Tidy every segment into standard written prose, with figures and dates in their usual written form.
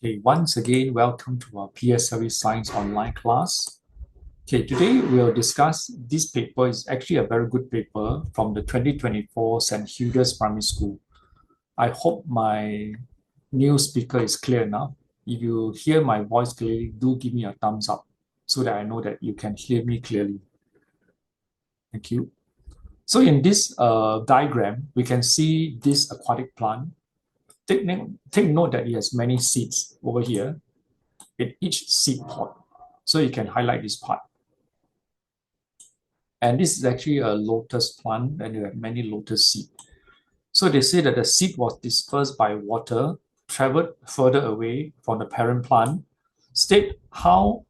Okay, once again, welcome to our PSLE Science online class. Okay, today we'll discuss this paper. Is actually a very good paper from the 2024 St. Hilda's Primary School. I hope my new speaker is clear enough. If you hear my voice clearly, do give me a thumbs up so that I know that you can hear me clearly. Thank you. So in this diagram, we can see this aquatic plant. Take note that it has many seeds over here in each seed pod. So you can highlight this part. And this is actually a lotus plant, and you have many lotus seeds. So they say that the seed was dispersed by water, traveled further away from the parent plant. State how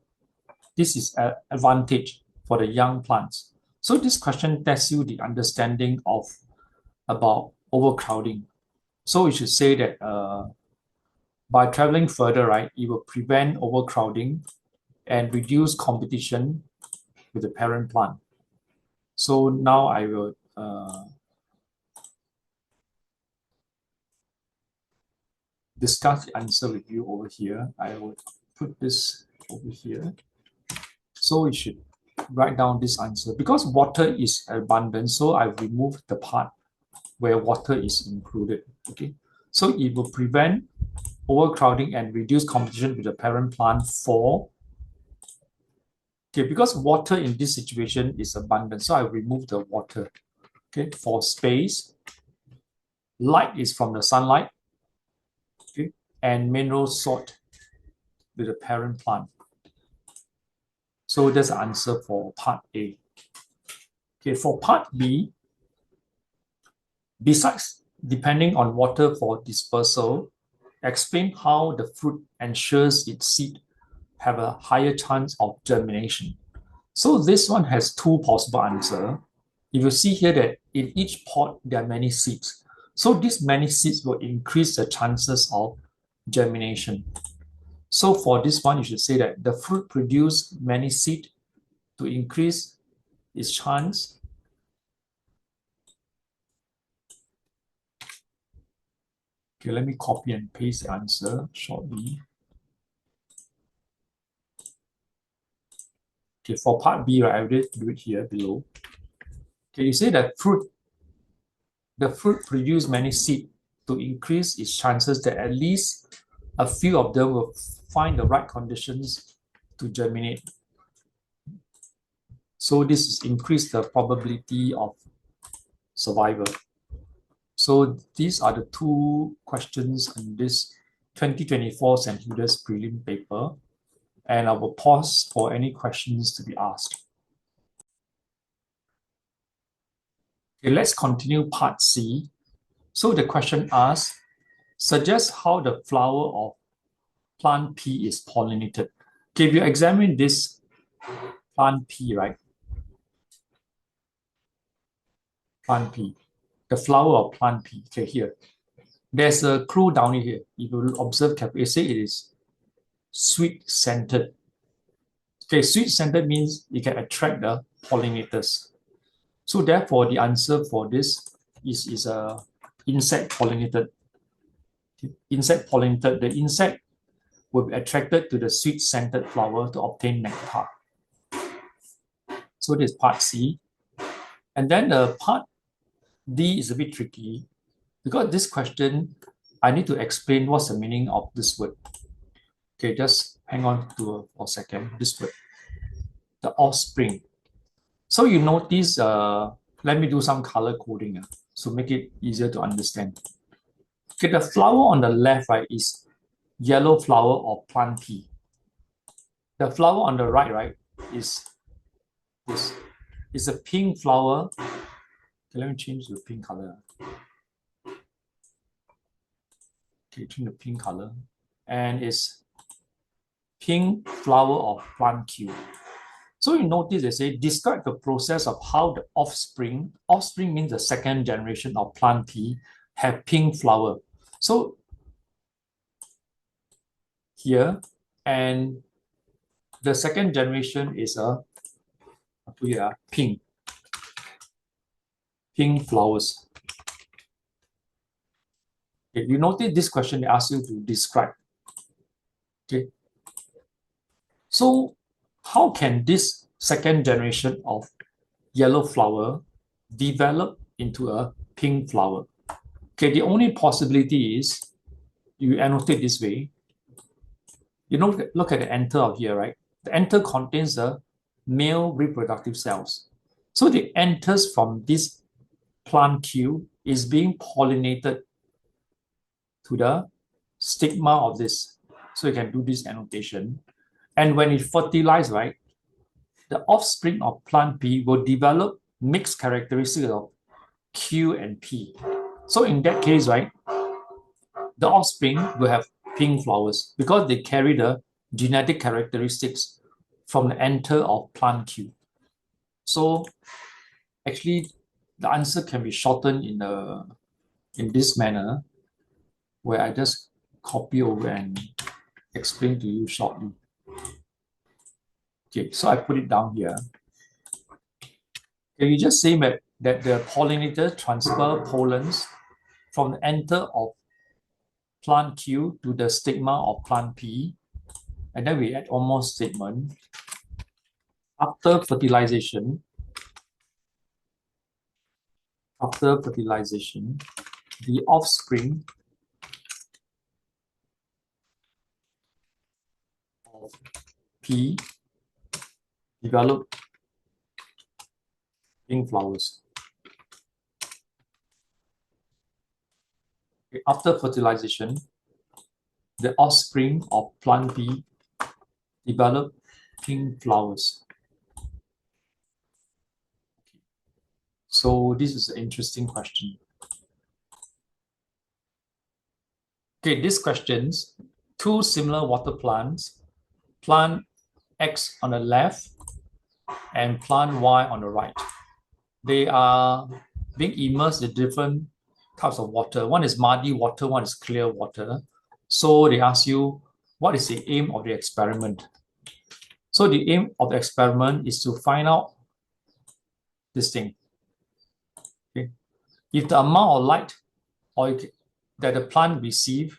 this is an advantage for the young plants. So this question tests you the understanding of about overcrowding. So we should say that by traveling further, right, it will prevent overcrowding and reduce competition with the parent plant. So now I will discuss the answer with you over here. I will put this over here. So we should write down this answer. Because water is abundant, so I've removed the part where water is included. Okay, so it will prevent overcrowding and reduce competition with the parent plant for. Okay, because water in this situation is abundant, so I remove the water. Okay, for space, light is from the sunlight. Okay, and mineral salt with the parent plant. So that's the answer for part A. Okay, for part B, besides depending on water for dispersal, explain how the fruit ensures its seed have a higher chance of germination. So this one has two possible answers. If you see here that in each pod, there are many seeds. So these many seeds will increase the chances of germination. So for this one, you should say that the fruit produce many seeds to increase its chance. Okay, let me copy and paste the answer shortly. Okay, for part B, right, I will do it here below. Okay, you say that the fruit produce many seeds to increase its chances that at least a few of them will find the right conditions to germinate. So this is increase the probability of survival. So these are the two questions in this 2024 St. Hilda's prelim paper. And I will pause for any questions to be asked. Okay, let's continue part C. So the question asks, suggest how the flower of plant P is pollinated. Okay, if you examine this plant P, right? Plant P, the flower of plant P, okay, here. There's a clue down here. If you observe carefully, it says it is sweet-scented. Okay, sweet-scented means it can attract the pollinators. So therefore, the answer for this is a insect pollinated. Insect pollinated, the insect will be attracted to the sweet-scented flower to obtain nectar. So this is part C. And then the part D is a bit tricky because this question, I need to explain what's the meaning of this word. Okay, just hang on to for a second. This word, the offspring. So you notice, let me do some color coding so make it easier to understand. Okay, the flower on the left, right, is yellow flower of plant P. The flower on the right, right, is this. It's a pink flower. Okay, let me change the pink color. Okay, change the pink color. And it's pink flower of plant Q. So you notice they say, describe the process of how the offspring means the second generation of plant P, have pink flower. So here, and the second generation is pink flowers. Okay, you notice this question, they ask you to describe. Okay. So how can this second generation of yellow flower develop into a pink flower? Okay, the only possibility is you annotate this way. You know, look at the anther out here, right? The anther contains the male reproductive cells. So the anthers from this plant queue is being pollinated to the stigma of this. So you can do this annotation. And when it fertilizes, right, the offspring of plant P will develop mixed characteristics of Q and P. So in that case, right, the offspring will have pink flowers because they carry the genetic characteristics from the anther of plant Q. So actually, the answer can be shortened in this manner, where I just copy over and explain to you shortly. Okay, so I put it down here. Can you just say that the pollinator transfer pollens from the anther of plant Q to the stigma of plant P, and then we add one more statement. After fertilization, the offspring of P develop pink flowers. Okay, after fertilization, the offspring of plant P develop pink flowers. So this is an interesting question. Okay, these questions, two similar water plants, plant X on the left and plant Y on the right. They are being immersed in different types of water. One is muddy water, one is clear water. So they ask you, what is the aim of the experiment? So the aim of the experiment is to find out this thing. Okay? If the amount of light that the plant receives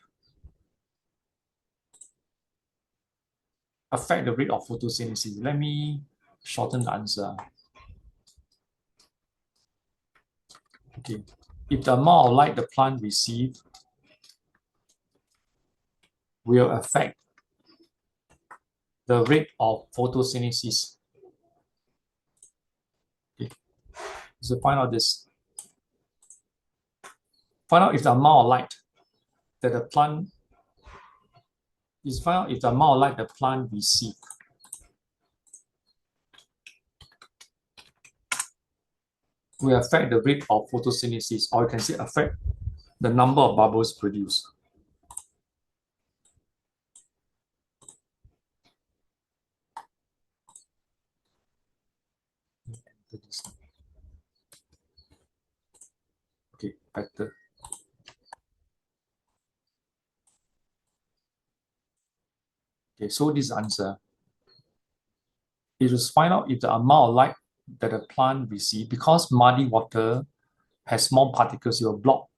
affect the rate of photosynthesis. Let me shorten the answer. Okay. If the amount of light the plant receives will affect the rate of photosynthesis. Okay. So find out this. Find out if the amount of light that the plant find out if the amount of light the plant receives will affect the rate of photosynthesis, or you can say affect the number of bubbles produced. Okay, better. Okay, so this answer is to find out if the amount of light that the plant receives, because muddy water has small particles, it will block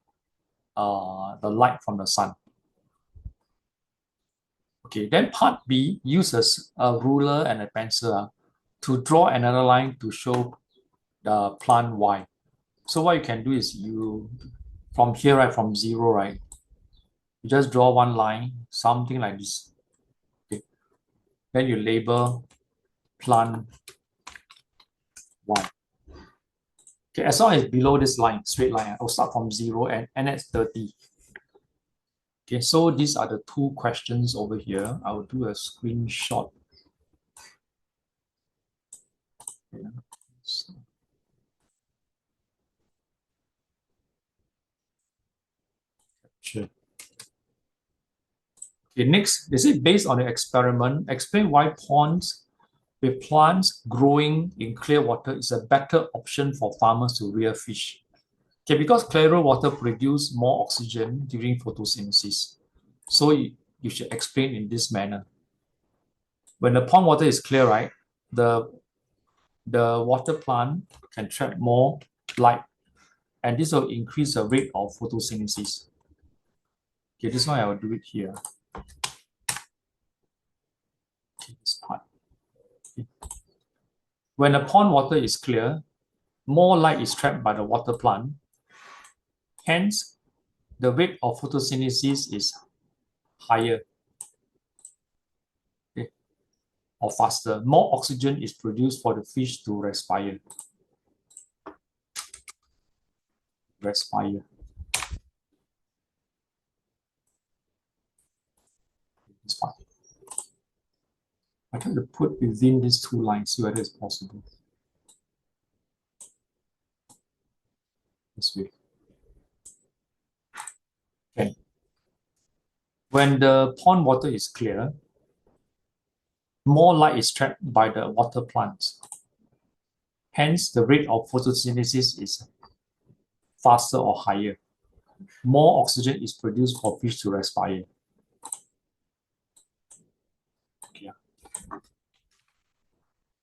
the light from the sun. Okay, then part B uses a ruler and a pencil to draw another line to show the plant Y. So what you can do is from here, right, from 0, right, you just draw one line, something like this. Okay. Then you label plant Y. Okay, as long as below this line, straight line, I'll start from 0 and end at 30. Okay, so these are the two questions over here. I will do a screenshot. Yeah. So, sure. Okay, next, they say based on the experiment, explain why ponds with plants growing in clear water is a better option for farmers to rear fish. Okay, because clearer water produce more oxygen during photosynthesis. So you should explain in this manner. When the pond water is clear, right, the water plant can trap more light, and this will increase the rate of photosynthesis. Okay, this one I will do it here. When the pond water is clear, more light is trapped by the water plant. Hence, the rate of photosynthesis is higher, okay, or faster. More oxygen is produced for the fish to respire. Respire. It's fine. I try to put within these two lines, see whether it's possible. This way. Okay. When the pond water is clear, more light is trapped by the water plants. Hence, the rate of photosynthesis is faster or higher. More oxygen is produced for fish to respire. Okay.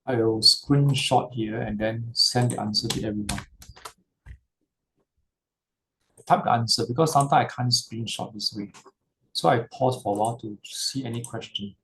I will screenshot here and then send the answer to everyone. Type the answer because sometimes I can't screenshot this way. So I pause for a while to see any question.